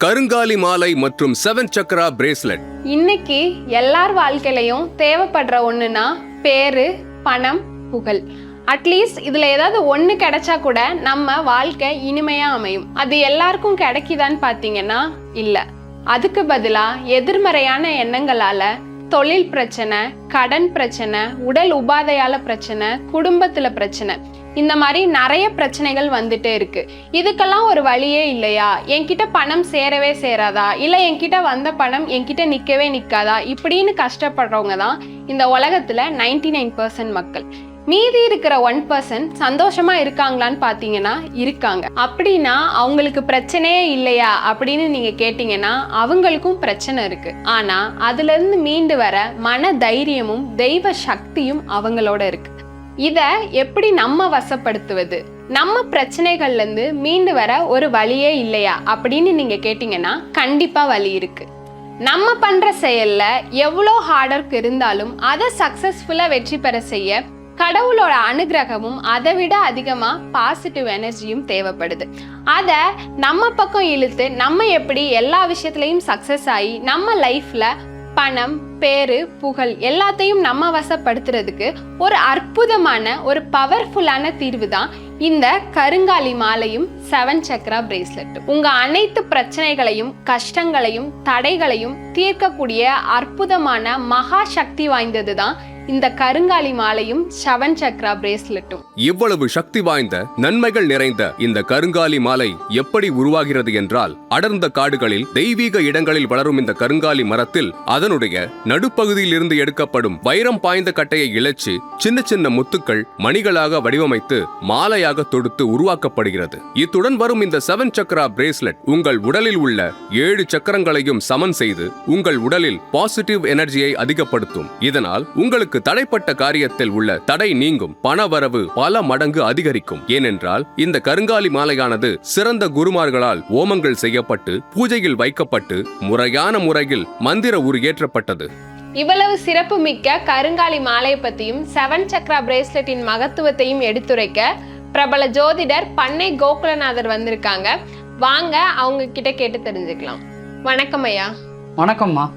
கருங்காலி மாலை மற்றும் 7 சக்ரா பிரேஸ்லெட். இன்னைக்கு எல்லார் வாழ்க்கையிலையும் தேவைப்படுற ஒண்ணுனா பேரு, பணம், புகழ். அட்லீஸ்ட் இதுல ஏதாவது ஒண்ணு கிடைச்சா கூட நம்ம வாழ்க்கை இனிமையா அமையும். அது எல்லாருக்கும் கிடைக்குதான்னு பாத்தீங்கன்னா இல்ல. அதுக்கு பதிலா எதிர்மறையான எண்ணங்களால தொழில் பிரச்சனை, கடன் பிரச்சனை, உடல் உபாதையால பிரச்சனை, குடும்பத்துல பிரச்சனை, இந்த மாதிரி நிறைய பிரச்சனைகள் வந்துட்டே இருக்கு. இதுக்கெல்லாம் ஒரு வழியே இல்லையா? என்கிட்ட பணம் சேரவே சேராதா, இல்ல என்கிட்ட வந்த பணம் என்கிட்ட நிக்கவே நிக்காதா, இப்படின்னு கஷ்டப்படுறவங்க தான் இந்த உலகத்துல 99% மக்கள். மீதி இருக்கிற 1% சந்தோஷமா இருக்காங்களான்னு பாத்தீங்கன்னா இருக்காங்க. அப்படின்னா அவங்களுக்கு பிரச்சனையே இல்லையா அப்படின்னு நீங்க கேட்டீங்கன்னா அவங்களுக்கும் பிரச்சனை இருக்கு. ஆனா அதுல இருந்து மீண்டு வர மன தைரியமும் தெய்வ சக்தியும் அவங்களோட இருக்கு. இத எப்படி நம்ம வசப்படுத்துவது? நம்ம பிரச்சனைகள்ல இருந்து மீண்டு வர ஒரு வழியே இல்லையா அப்படின்னு நீங்க கேட்டீங்கன்னா கண்டிப்பா வழி இருக்கு. நம்ம பண்ற செயல்ல எவ்வளோ ஹார்ட் ஒர்க் இருந்தாலும் அதை சக்சஸ்ஃபுல்லா வெற்றி பெற செய்ய கடவுளோட அனுகிரகமும் அதை விட அதிகமா பாசிட்டிவ் எனர்ஜியும் தேவைப்படுது. அதை நம்ம பக்கம் இழுத்து நம்ம எப்படி எல்லா விஷயத்துலையும் சக்சஸ் ஆகி நம்ம லைஃப்ல பணம், பேரு, புகழ் எல்லாத்தையும் நம்ம வசப்படுத்துறதுக்கு ஒரு அற்புதமான ஒரு பவர்ஃபுல்லான தீர்வு தான் இந்த கருங்காலி மாலையும் 7 சக்ரா பிரேஸ்லெட்டும். உங்க அனைத்து பிரச்சனைகளையும், கஷ்டங்களையும், தடைகளையும் தீர்க்கக்கூடிய அற்புதமான மகா சக்தி வாய்ந்தது தான் இந்த கருங்காலி மாலையும் 7 சக்ரா பிரேஸ்லெட்டும். இவ்வளவு சக்தி வாய்ந்த நன்மைகள் நிறைந்த இந்த கருங்காலி மாலை எப்படி உருவாகிறது என்றால், அடர்ந்த காடுகளில் தெய்வீக இடங்களில் வளரும் இந்த கருங்காலி மரத்தில் அதனுடைய நடுப்பகுதியில் இருந்து எடுக்கப்படும் வைரம் பாய்ந்த கட்டையை இழைச்சு சின்ன சின்ன முத்துக்கள் மணிகளாக வடிவமைத்து மாலையாக தொடுத்து உருவாக்கப்படுகிறது. இத்துடன் வரும் இந்த 7 சக்ரா பிரேஸ்லெட் உங்கள் உடலில் உள்ள 7 சக்கரங்களையும் சமன் செய்து உங்கள் உடலில் பாசிட்டிவ் எனர்ஜியை அதிகப்படுத்தும். இதனால் உங்களுக்கு தடைப்பட்ட காரியத்தில் உள்ள தடை நீங்கும், பணவரவு பல மடங்கு அதிகரிக்கும். ஏனென்றால் இந்த கருங்காலி மாலையானது சிறந்த குருமார்களால் ஓமங்கள் செய்யப்பட்டு பூஜையில் வைக்கப்பட்டு முறையான முறையில் மந்திர உரு ஏற்றப்பட்டது. இவ்வளவு சிறப்பு மிக்க கருங்காலி மாலை பத்தியும் 7 சக்ரா பிரேஸ்லெட்டின் மகத்துவத்தையும் எடுத்துரைக்க பிரபல ஜோதிடர் பண்ணை கோகுலநாதர் வந்திருக்காங்க. வாங்க அவங்க கிட்ட கேட்டு தெரிஞ்சுக்கலாம். வணக்கம் ஐயா. வணக்கம்மா.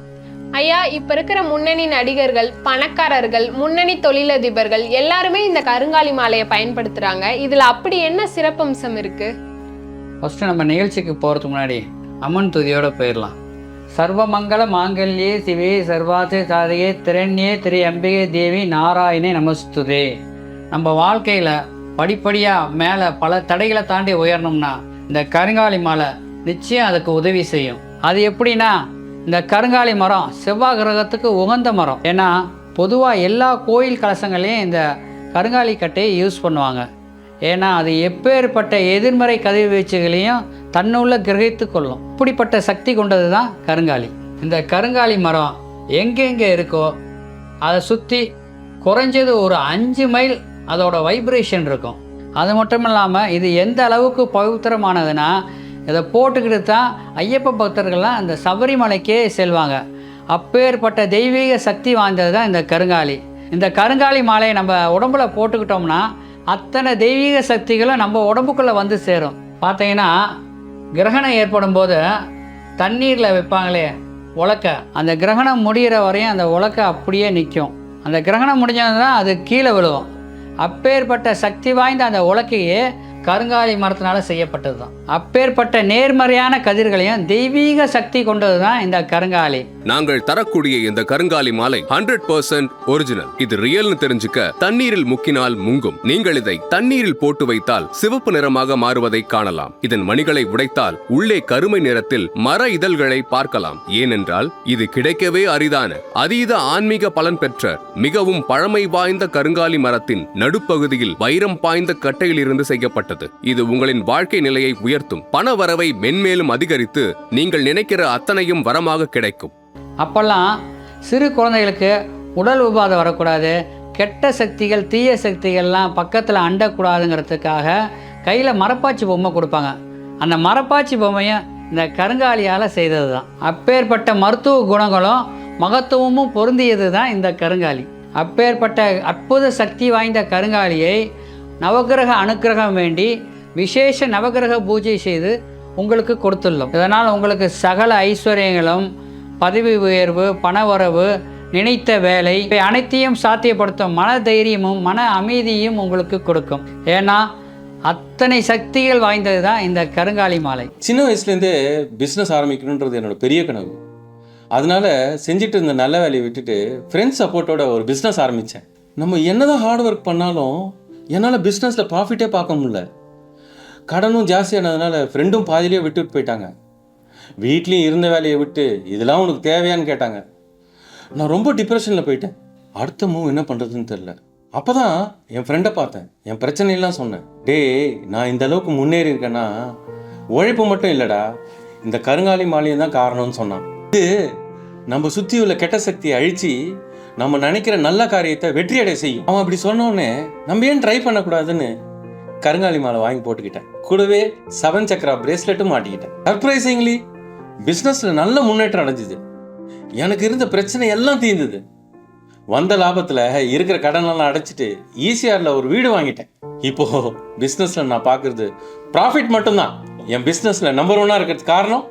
ஐயா, இப்ப இருக்கிற முன்னணி நடிகர்கள், பணக்காரர்கள், முன்னணி தொழிலதிபர்கள் எல்லாருமே இந்த கருங்காலி மாலையை பயன்படுத்துறாங்க. இதுல அப்படி என்ன சிறப்பம்சம் இருக்கு? ஃபர்ஸ்ட் நம்ம நிகழ்ச்சிக்கு போறதுக்கு முன்னாடி அம்மன் துதியோட போயிடலாம். சர்வமங்கல மாங்கல்யே சிவே சர்வார்த்த சாதகே திரண்யே திரு அம்பிகை தேவி நாராயணே நமஸ்துதே. நம்ம வாழ்க்கையில படிப்படியா மேல பல தடைகளை தாண்டி உயரணும்னா இந்த கருங்காலி மாலை நிச்சயம் அதுக்கு உதவி செய்யும். அது எப்படின்னா, இந்த கருங்காலி மரம் செவ்வாய் கிரகத்துக்கு உகந்த மரம். ஏன்னா பொதுவாக எல்லா கோயில் கலசங்களையும் இந்த கருங்காலி கட்டையை யூஸ் பண்ணுவாங்க. ஏன்னா அது எப்பேற்பட்ட எதிர்மறை கதிர்வீச்சுகளையும் தன்னுள்ள கிரகித்து கொள்ளும். இப்படிப்பட்ட சக்தி கொண்டது தான் கருங்காலி. இந்த கருங்காலி மரம் எங்கெங்கே இருக்கோ அதை சுற்றி குறைஞ்சது ஒரு 5 மைல் அதோட வைப்ரேஷன் இருக்கும். அது மட்டும் இல்லாமல் இது எந்த அளவுக்கு பவித்திரமானதுன்னா, இதை போட்டுக்கிட்டு தான் ஐயப்ப பக்தர்கள்லாம் அந்த சபரிமலைக்கே செல்வாங்க. அப்பேற்பட்ட தெய்வீக சக்தி வாய்ந்தது தான் இந்த கருங்காலி. இந்த கருங்காலி மாலையை நம்ம உடம்புல போட்டுக்கிட்டோம்னா அத்தனை தெய்வீக சக்திகளும் நம்ம உடம்புக்குள்ளே வந்து சேரும். பார்த்தீங்கன்னா கிரகணம் ஏற்படும் போது தண்ணீரில் வைப்பாங்களே உலக்க, அந்த கிரகணம் முடிகிற வரையும் அந்த உலக்க அப்படியே நிற்கும். அந்த கிரகணம் முடிஞ்சதுன்னா அது கீழே விழுவும். அப்பேற்பட்ட சக்தி வாய்ந்த அந்த உலக்கையே கருங்காலி மரத்தினால செய்யப்பட்டது தான். அப்பேற்பட்ட நேர்மறையான கதிர்களையும் தெய்வீக சக்தி கொண்டது தான் இந்த கருங்காலி. நாங்கள் தரக்கூடிய இந்த கருங்காலி மாலை 100% ஒரிஜினல். இது ரியல்னு தெரிஞ்சுக்க தண்ணீரில் முக்கினால் முங்கும். நீங்கள் இதை தண்ணீரில் போட்டு வைத்தால் சிவப்பு நிறமாக மாறுவதை காணலாம். இதன் மணிகளை உடைத்தால் உள்ளே கருமை நிறத்தில் மர இதழ்களை பார்க்கலாம். ஏனென்றால் இது கிடைக்கவே அரிதான அதீத ஆன்மீக பலன் பெற்ற மிகவும் பழமை வாய்ந்த கருங்காலி மரத்தின் நடுப்பகுதியில் வைரம் பாய்ந்த கட்டையில் இருந்து செய்யப்பட்டது. இது உங்களின் வாழ்க்கை நிலையை உயர்த்தும், பண வரவை மென்மேலும் அதிகரித்து நீங்கள் நினைக்கிற அத்தனையும் வரமாக கிடைக்கும். அப்பெல்லாம் சிறு குழந்தைகளுக்கு உடல் உபாதை வரக்கூடாது, கெட்ட சக்திகள் தீய சக்திகள்லாம் பக்கத்தில் அண்டக்கூடாதுங்கிறதுக்காக கையில் மரப்பாச்சி பொம்மை கொடுப்பாங்க. அந்த மரப்பாச்சி பொம்மையும் இந்த கருங்காலியால் செய்தது தான். அப்பேற்பட்ட மருத்துவ குணங்களும் மகத்துவமும் பொருந்தியது தான் இந்த கருங்காலி. அப்பேற்பட்ட அற்புத சக்தி வாய்ந்த கருங்காலியை நவகிரக அனுக்கிரகம் வேண்டி விசேஷ நவகிரக பூஜை செய்து உங்களுக்கு கொடுத்துள்ளோம். இதனால் உங்களுக்கு சகல ஐஸ்வர்யங்களும், பதவி உயர்வு, பணவரவு, நினைத்த வேலை இவை அனைத்தையும் சாத்தியப்படுத்தும் மன தைரியமும் மன அமைதியும் உங்களுக்கு கொடுக்கும். ஏன்னா அத்தனை சக்திகள் வாய்ந்தது தான் இந்த கருங்காலி மாலை. சின்ன வயசுலேருந்தே பிஸ்னஸ் ஆரம்பிக்கணுன்றது என்னோட பெரிய கனவு. அதனால செஞ்சுட்டு இருந்த நல்ல வேலையை விட்டுட்டு ஃப்ரெண்ட்ஸ் சப்போர்ட்டோட ஒரு பிஸ்னஸ் ஆரம்பித்தேன். நம்ம என்னதான் ஹார்ட் ஒர்க் பண்ணாலும் என்னால் பிஸ்னஸில் ப்ராஃபிட்டே பார்க்க முடியல. கடனும் ஜாஸ்தியானதுனால ஃப்ரெண்டும் பாதியிலே விட்டுட்டு போயிட்டாங்க. வீட்லேயும் இருந்த வேலையை விட்டு இதெல்லாம் உனக்கு தேவையான்னு கேட்டாங்க. நான் ரொம்ப டிப்ரெஷனில் போயிட்டேன். அடுத்த மூவ் என்ன பண்ணுறதுன்னு தெரில. அப்போ தான் என் ஃப்ரெண்டை பார்த்தேன், என் பிரச்சனையெல்லாம் சொன்னேன். நான் இந்த அளவுக்கு முன்னேறி இருக்கேன்னா உழைப்பு மட்டும் இல்லைடா, இந்த கருங்காலி மாலையும் தான் காரணம்னு சொன்னான். இது நம்ம சுற்றி உள்ள கெட்ட சக்தியை அழித்து நம்ம நினைக்கிற நல்ல காரியத்தை வெற்றி அடைய செய்யும். அவன் அப்படி சொன்னோடனே நம்ம ஏன் ட்ரை பண்ணக்கூடாதுன்னு கருங்காலி மாலை வாங்கி போட்டுக்கிட்டேன். கூடவே 7 சக்கரா பிரேஸ்லெட்டும் மாட்டிக்கிட்டேன். சர்ப்ரைசிங்லி பிஸ்னஸில் நல்ல முன்னேற்றம் அடைஞ்சிது. எனக்கு இருந்த பிரச்சனை எல்லாம் தீர்ந்தது. வந்த லாபத்தில் இருக்கிற கடனெல்லாம் அடைச்சிட்டு ஈசிஆரில் ஒரு வீடு வாங்கிட்டேன். இப்போது பிஸ்னஸில் நான் பார்க்குறது ப்ராஃபிட் மட்டும்தான். என் பிஸ்னஸில் நம்பர் 1 இருக்கிறதுக்கு காரணம்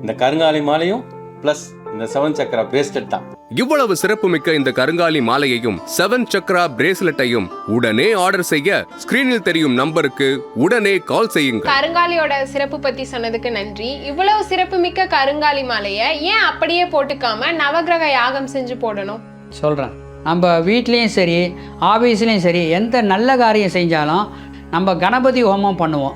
இந்த கருங்காலி மாலையும் ப்ளஸ் இந்த 7 சக்கரா பிரேஸ்லெட் தான். இவ்வளவு சிறப்புமிக்க இந்த கருங்காலி மாலையையும் 7 சக்கரா பிரேஸ்லெட்டையும் உடனே ஆர்டர் செய்ய ஸ்கிரீனில் தெரியும் நம்பருக்கு உடனே கால் செய்யுங்க. கருங்காலியோட சிறப்பு பத்தி சொன்னதுக்கு நன்றி. இவ்வளவு சிறப்புமிக்க கருங்காலி மாலையை ஏன் அப்படியே போட்டுக்காம நவகிரக யாகம் செஞ்சு போடணும்? சொல்கிறேன். நம்ம வீட்லேயும் சரி ஆஃபீஸ்லேயும் சரி எந்த நல்ல காரியம் செஞ்சாலும் நம்ம கணபதி ஹோமம் பண்ணுவோம்.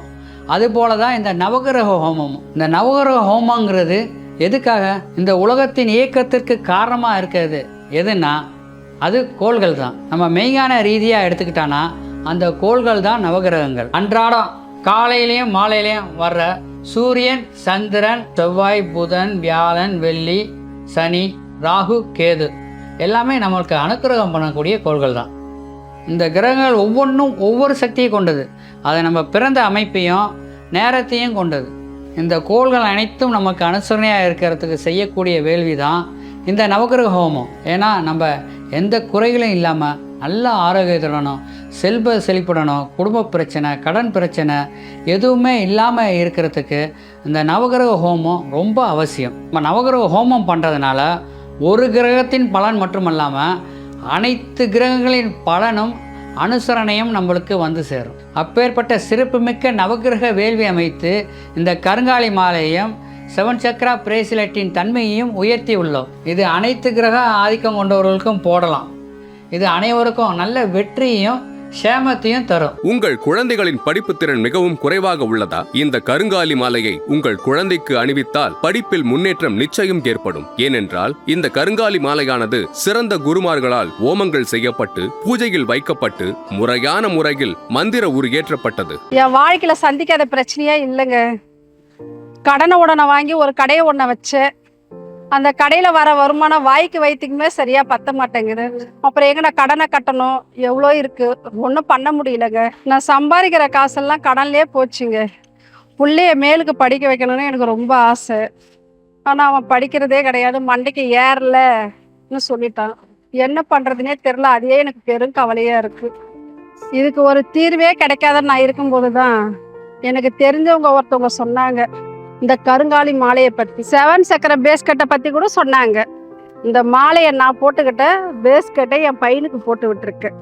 அதுபோல தான் இந்த நவகிரக ஹோமமும். இந்த நவகிரக ஹோமங்கிறது எதுக்காக? இந்த உலகத்தின் இயக்கத்திற்கு காரணமாக இருக்கிறது எதுன்னா அது கோள்கள் தான். நம்ம மெய்ஞான ரீதியாக எடுத்துக்கிட்டான்னா அந்த கோள்கள் தான் நவகிரகங்கள். அன்றாடம் காலையிலையும் மாலையிலையும் வர்ற சூரியன், சந்திரன், செவ்வாய், புதன், வியாழன், வெள்ளி, சனி, ராகு, கேது எல்லாமே நம்மளுக்கு அனுக்கிரகம் பண்ணக்கூடிய கோள்கள் தான். இந்த கிரகங்கள் ஒவ்வொன்றும் ஒவ்வொரு சக்தியை கொண்டது. அதை நம்ம பிறந்த அமைப்பையும் நேரத்தையும் கொண்டது. இந்த கோள்கள் அனைத்தும் நமக்கு அனுசரணையாக இருக்கிறதுக்கு செய்யக்கூடிய வேள்வி தான் இந்த நவகிரக ஹோமம். ஏன்னா நம்ம எந்த குறைகளும் இல்லாமல் நல்ல ஆரோக்கியத்துடனும் செல்வ செழிப்புடனும் குடும்ப பிரச்சனை, கடன் பிரச்சனை எதுவுமே இல்லாமல் இருக்கிறதுக்கு இந்த நவகிரக ஹோமம் ரொம்ப அவசியம். நம்ம நவகிரக ஹோமம் பண்ணுறதுனால ஒரு கிரகத்தின் பலன் மட்டுமல்லாமல் அனைத்து கிரகங்களின் பலனும் அனுசரணையும் நம்மளுக்கு வந்து சேரும். அப்பேற்பட்ட சிறப்புமிக்க நவகிரக வேள்வி அமைத்து இந்த கருங்காலி மாலையும் 7 சக்கரா பிரேஸ்லெட்டின் தன்மையையும் உயர்த்தி உள்ளோம். இது அனைத்து கிரக ஆதிக்கம் கொண்டவர்களுக்கும் போடலாம். இது அனைவருக்கும் நல்ல வெற்றியையும் சேமத்தையும் தரும். உங்கள் குழந்தைகளின் படிப்பு திறன் மிகவும் குறைவாக உள்ளதா? இந்த கருங்காலி மாலையை உங்கள் குழந்தைக்கு அணிவித்தால் படிப்பில் முன்னேற்றம் நிச்சயம் ஏற்படும். ஏனென்றால் இந்த கருங்காலி மாலையானது சிறந்த குருமார்களால் ஓமங்கள் செய்யப்பட்டு பூஜையில் வைக்கப்பட்டு முறையான முறையில் மந்திர உரு ஏற்றப்பட்டது. என் வாழ்க்கையில சந்திக்காத பிரச்சனையே இல்லைங்க. கடனை உடனே வாங்கி ஒரு கடையை ஒன்றை வச்சு அந்த கடையில் வர வருமானம் வாய்க்கு வயிற்றுக்குமே சரியா பத்த மாட்டேங்குது. அப்புறம் எங்க நான் கடனை கட்டணும், எவ்வளோ இருக்கு, ஒன்றும் பண்ண முடியலங்க. நான் சம்பாதிக்கிற காசெல்லாம் கடன்லேயே போச்சுங்க. பிள்ளைய மேலுக்கு படிக்க வைக்கணும்னு எனக்கு ரொம்ப ஆசை. ஆனால் அவன் படிக்கிறதே கிடையாது, மண்டைக்கு ஏறலன்னு சொல்லிட்டான். என்ன பண்ணுறதுனே தெரில. அதே எனக்கு பெரும் கவலையாக இருக்குது. இதுக்கு ஒரு தீர்வே கிடைக்காத நான் இருக்கும்போது தான் எனக்கு தெரிஞ்சவங்க ஒருத்தவங்க சொன்னாங்க இந்த கருங்காலி மாலையை பற்றி. 7 சக்கர பேஸ்கட்டை பற்றி கூட சொன்னாங்க. இந்த மாலையை நான் போட்டுக்கிட்ட பேஸ்கட்டை என் பையனுக்கு போட்டு விட்டுருக்கேன்.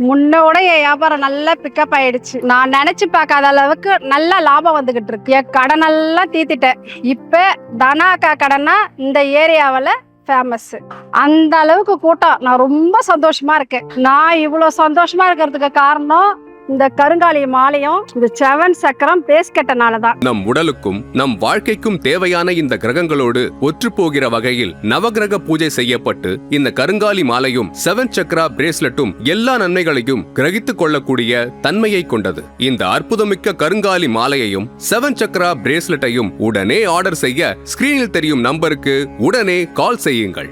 முன்னோட என் வியாபாரம் நல்லா பிக்கப் ஆயிடுச்சு. நான் நினைச்சு பார்க்காத அளவுக்கு நல்ல லாபம் வந்துகிட்டு இருக்கு. என் கடனெல்லாம் தீர்த்திட்டேன். இப்ப தனாக்கா கடனா இந்த ஏரியாவில் ஃபேமஸ். அந்த அளவுக்கு கூட்டம். நான் ரொம்ப சந்தோஷமா இருக்கேன். நான் இவ்வளவு சந்தோஷமா இருக்கிறதுக்கு காரணம் இந்த கருங்காலி மாலையும் இந்த 7 சக்கரம் பேஸ்கட்டனாலதான். நம் உடலுக்கும் நம் வாழ்க்கைக்கும் தேவையான இந்த கிரகங்களோடு ஒற்று போகிற வகையில் நவகிரக பூஜை செய்யப்பட்டு இந்த கருங்காலி மாலையும் 7 சக்கரா பிரேஸ்லெட்டும் எல்லா நன்மைகளையும் கிரகித்துக் கொள்ளக்கூடிய தன்மையை கொண்டது. இந்த அற்புதமிக்க கருங்காலி மாலையையும் 7 சக்கரா பிரேஸ்லெட்டையும் உடனே ஆர்டர் செய்ய ஸ்கிரீனில் தெரியும் நம்பருக்கு உடனே கால் செய்யுங்கள்.